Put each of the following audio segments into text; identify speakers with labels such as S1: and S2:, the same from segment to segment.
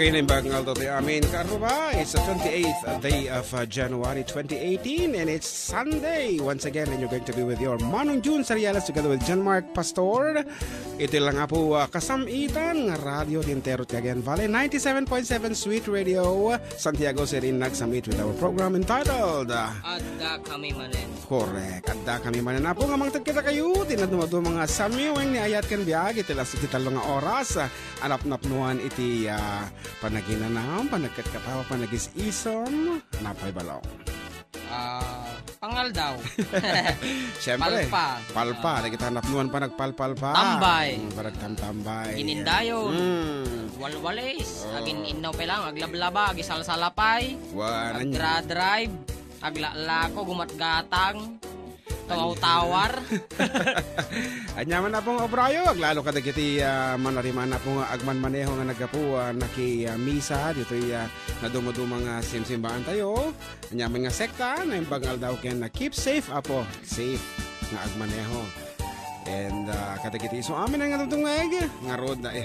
S1: kayo ng bagal to amin karuba. It's the 28th day of January 2018 and it's Sunday once again and you're going to be with your Manong June Sarialas together with John Mark Pastor. Ito lang nga po kasamitan ng Radio Tintero Cagayan Valley 97.7 Sweet Radio Santiago City nagsamit with our program entitled
S2: Adda Kami Manen.
S1: Correct. Adda Kami Manen na po nga mangtag kita kayo tinadumado mga samiweng ni ayat kan biyag itilas italo nga oras anap-napnuan iti panaginanam, panagkatkapawa, panagis-isom, napay balong.
S2: Pangal daw.
S1: Siyempre.
S2: Palpa.
S1: Kita hanapnuan pa nagpalpal pa.
S2: Tambay.
S1: Paragtam-tambay.
S2: Ginindayon. Walwalis. Agin inaw pa lang. Aglablaba. Agisalsalapay. Agra-drive. Aglalako. Gumatgatang. Tawar.
S1: Anyaman na pong obrayo, aglalo ka dagiti manariman na pong agman maneho nga nagapu naki misa dito na dumudumang simsimbahan tayo. Anyaman nga sekta na yung bangal daw ken na keep safe apo, safe nga agmaneho. And kadagiti so amin nga tutungeg nga road na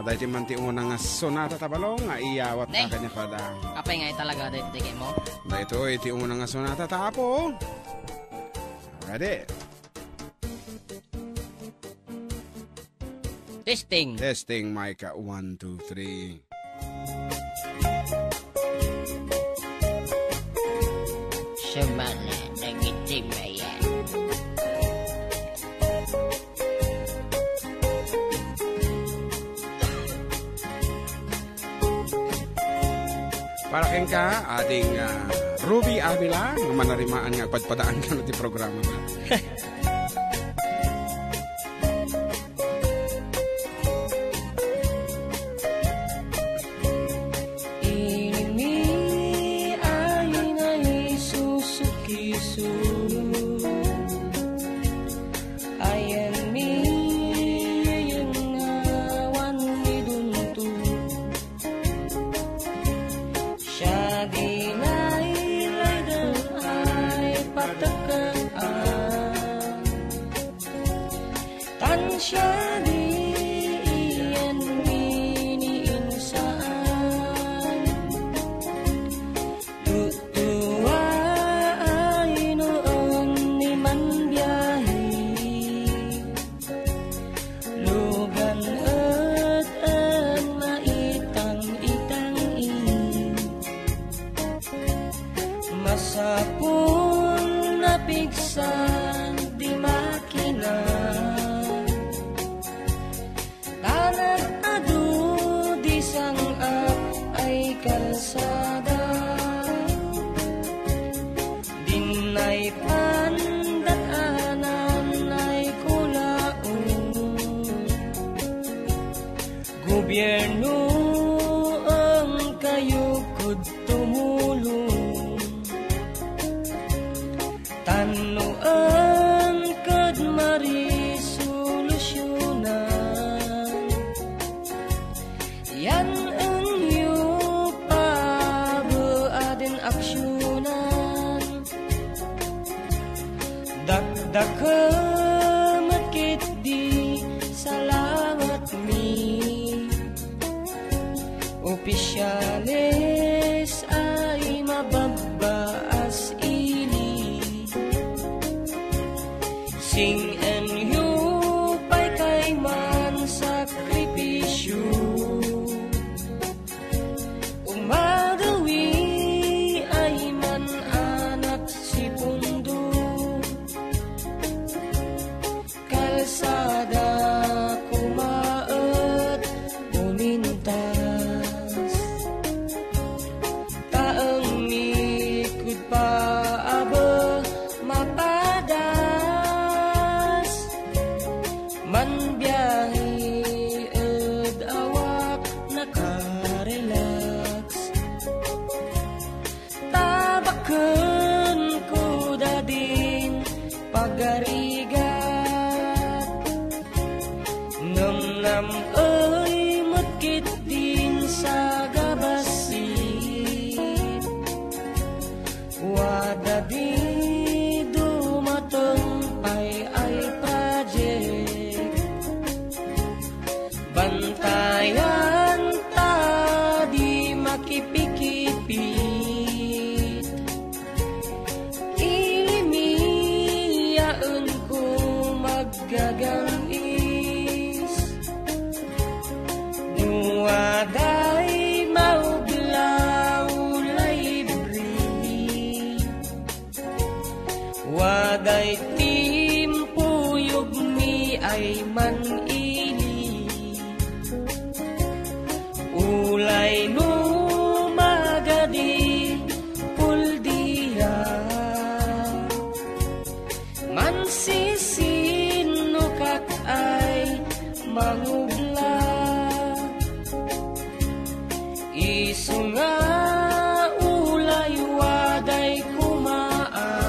S1: dahil ti manti unang sonata tabalong nga iyawat na kanya pada.
S2: Apay nga talaga dahil mo?
S1: Dahil ito iti unang sonata tapo. Ready? Testing, Micah. 1, 2, 3.
S2: Semana nagitim na yan.
S1: Para keng ka, ating Ruby Avila, nga manarimaan nga pagpadaan ka na ti programa na.
S3: Bantayan ta Ulay no magadi puldiya mansisino kak ay mangubla isu nga ulay waday kumaan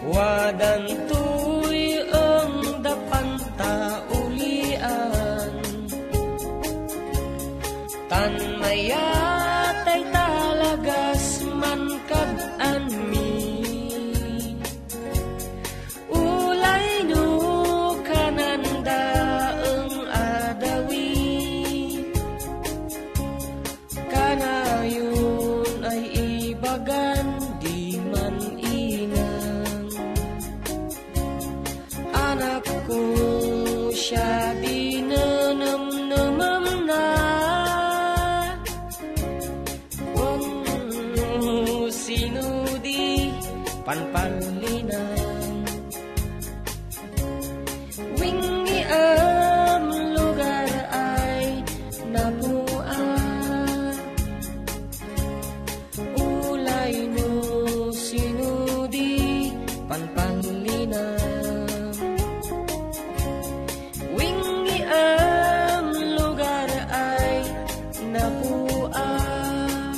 S3: wadan tuy ang dapanta ulian tan mayatay talagas man kad-anmi ulay no kananda ang adawi kanayon ay ibagan di man inang anak ko siya di nanamnamam na sino di panpalinang wingi ang lugar ay napuan ulay no sino di panpalinang wingi ang lugar ay napuan.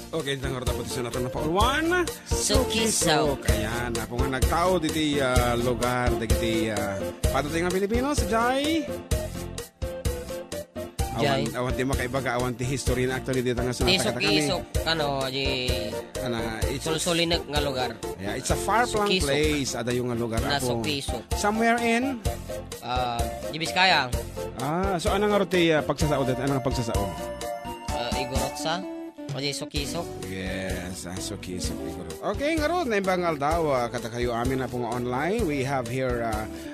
S1: Okay, nang harap ito sa natin na paulwan.
S2: Sukisok.
S1: Ayan, ako nga nagtao diti lugar, diti patuting nga Pilipino sa Jai.
S2: Jai.
S1: Awan ti makaibaga, awan ti history na actually dito nga sa
S2: Isok-isok, kano, di sulsulinak nga lugar.
S1: Yeah, it's a far-flung
S2: Sukisok.
S1: place. Ada yung nga lugar
S2: Na
S1: ako.
S2: Sukisok.
S1: Somewhere in?
S2: Di Biskaya.
S1: So anong nga ti pagsasaod at anong pagsasaod?
S2: Igorotsa. O di Sukisok.
S1: Yes, Sukisok. Okay, nga ron, naimbangal daw, kata kayo amin na pong online. We have here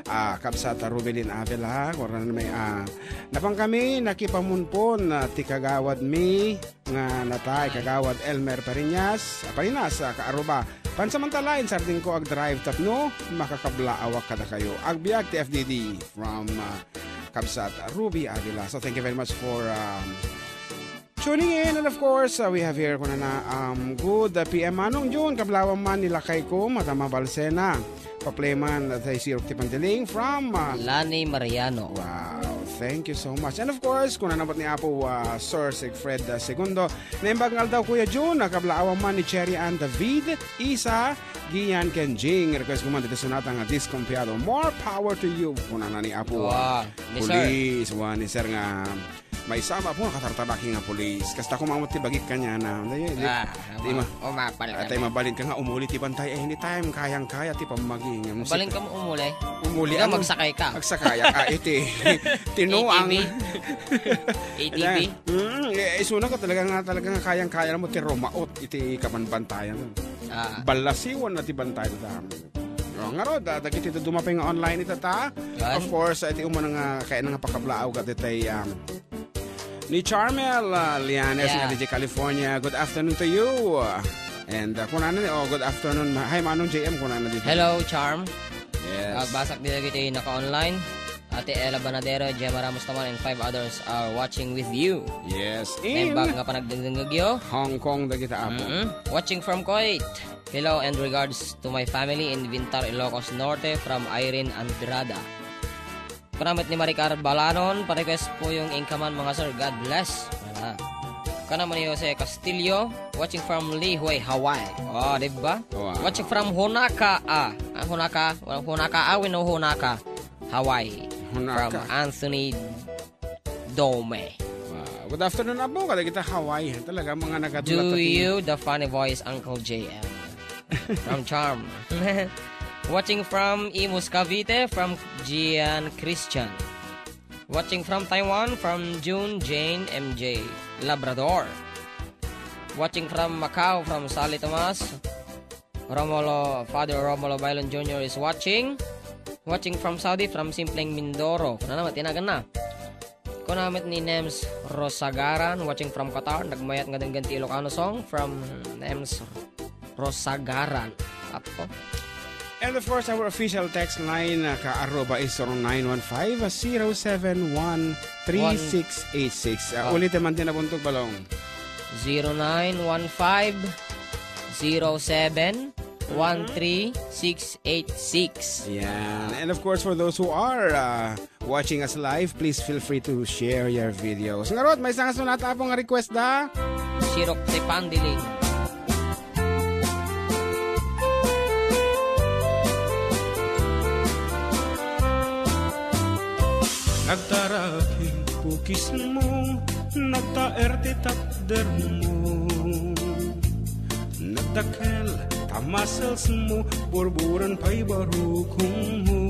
S1: Kabsata Rubelin Avila. Kung na may napang kami, nakipamunpon ti kagawad mi, nga natay, kagawad Elmer Parinas, Kaaruba. Pansamantalain, sarding ko ag drive tapno, makakablaawak kada kayo. Agbiag ti FDD from Kabsata Ruby Avila. So thank you very much for tuning in, and of course, we have here kuna na good PM Manong June, kablawang man nilakay ko, matama balsena, paplayman at ay sirok tipandiling from
S2: Lani Mariano.
S1: Wow, thank you so much. And of course, kuna nabat ni Apo Sir Sigfred Segundo, naimbagal daw Kuya June, kablawang man ni Cherry Ann David, Isa, Gian Kenjing, request ko man dito sa natang diskompiado. More power to you, kuna na ni Apo Police, ni Sir nga may sama po nakatartabaki nga pulis. Kasta ko mamot ti bagik kanya na. Atay mabalin ka nga umuli ti bantay anytime kayang-kaya ti pamaging.
S2: Mabalin ka mo umuli.
S1: Umuli
S2: ano? Magsakay ka.
S1: Magsakay ka iti. Tinuang.
S2: ATV.
S1: Isuna ka talaga nga kayang-kaya mo ti romaot iti kapanbantayan. Balasiwan na ti bantay ta. Nga ro, dagiti ito dumapay nga online ito ta. Of course, iti umano nga kaya nga pakablaaw ka ditay ni Charmel Lianes nga DJ California. Good afternoon to you. And kunana good afternoon. Hi Manong JM kunana dito.
S2: Hello Charm.
S1: Yes.
S2: Basak dito kita naka-online. Ate Ella Banadero, Gemma Ramos Taman, and 5 others are watching with you.
S1: Yes.
S2: In bag nga panagdengdengagyo.
S1: Hong Kong dagita apo.
S2: Watching from Kuwait. Hello and regards to my family in Vintar, Ilocos Norte from Irene Andrada. Panamit ni Maricar Balanon, pa-request po yung inkaman mga sir. God bless. Kanaman ni Jose Castillo, watching from Lihue, Hawaii. Oh, diba?
S1: Wow.
S2: Watching from Honaka, Honaka, Hawaii.
S1: Honaka.
S2: From Anthony Dome.
S1: Wow. Good afternoon apo, kada kita Hawaii. Talaga mga nagatulad.
S2: Do you, the funny voice, Uncle JM. From Charm. Watching from Imus Cavite, from Gian Christian. Watching from Taiwan, from June Jane MJ Labrador. Watching from Macau, from Sally Tomas. Father Romulo Bailon Jr. is watching. Watching from Saudi, from Simpleng Mindoro. Kuna naman, tinagan na. Kuna naman ni Nems Rosagaran. Watching from Qatar. Nagmayat nga din ganti Ilocano song from Nems Rosagaran. Apo.
S1: And of course, our official text line ka-arroba is 0915-071-3686. Ulit naman din nabuntog balong.
S2: 0915-07-13686.
S1: Yan. And of course, for those who are watching us live, please feel free to share your videos. Ngarot, may isang sunat apong request da?
S2: Sirok si Pandiling.
S1: Nagtaraking pukis mo, nagtaerte takder mo, nagdakel tamasels mo, burburan pa'y barukong mo.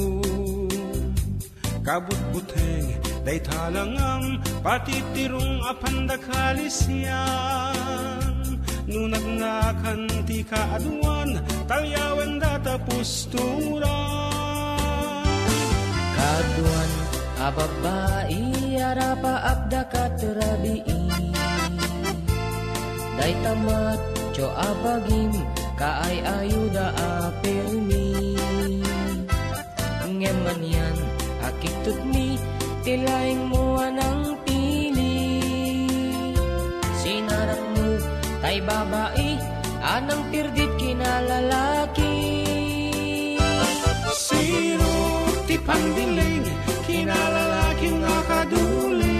S1: Kabut-buteng, day talangang, patitirong apandakalis yan. Nunag na kanti kaaduan, talyawan datapos turan.
S3: Kaduan ababai arapa abda katerabii Day tamat jo abagim kaay ayuda apelmi Ngeman yan akitut mi tilaing mo anang pili Sinarak mo tay babai anang pirdit kinalalaki
S1: Sino ti pandiling kinalalaking nakaduling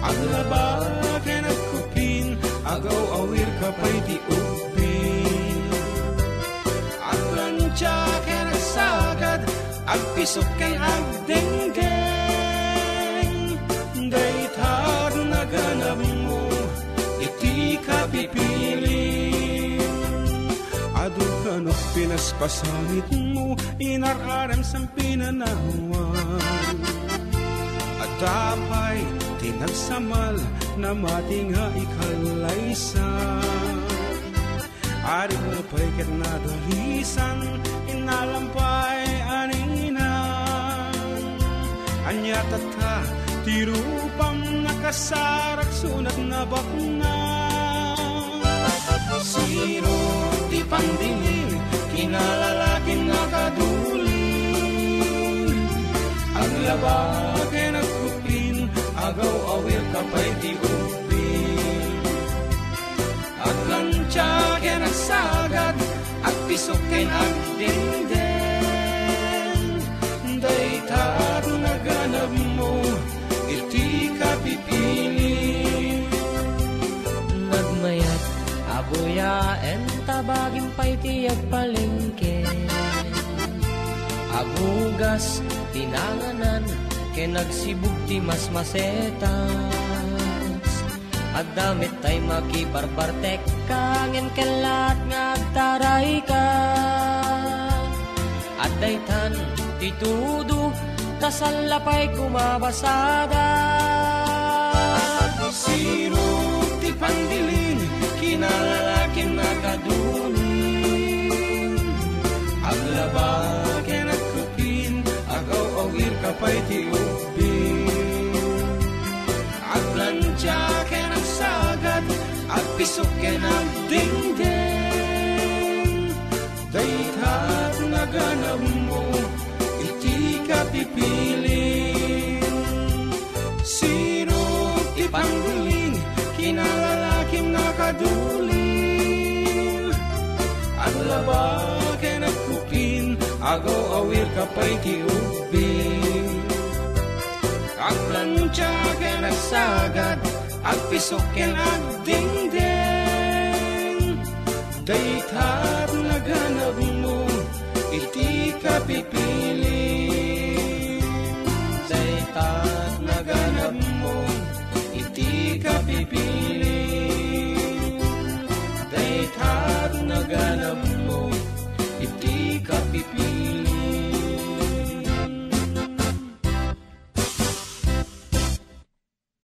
S1: Aglabakin at kupin agaw awir ka pa'y di upin Aglansyakin at sagad agpisok kay agdenggeng Daytar na ganap mo iti ka pipiling Adu kanok pinaspasamit mo inararem sa pinanawan At tapay tinagsamal na matinga ikalaysan Aring na pa'y kitnadalisan inalampay aninan Anyatat ka tirupang nakasarak sunat na bakuna Sino di pandiling kinalalaking nakaduling Aglabakin at kupin agaw awir ka pa'y di upin Aglansyakin at sagad agpisokin agdingding Daytar na ganap mo iti ka pipili
S3: Nagmayat abuya entabagin pa'y tiyag palengke Abugas tinanganan kenagsibug ti mas masetas At damit tay makibarbartek kangen kelat ngagtaray ka At daytan titudo kasalapay kumabasada
S1: Sino ti pandiling kinalalaking nakaduling Aglabakin at kupin agaw awir ka pa'y ti upin Aglansyakin at sagad agpisokin ang dingding Daytar na ganap mo iti ka pipiling Sino ti pandiling kinalalaking nakaduling Aglabakin at kupin agaw awir ka pa'y ti upin Aglansyakin at sagad agpisokin agdingding Daytar na ganap mo iti ka pipiling
S3: Daytar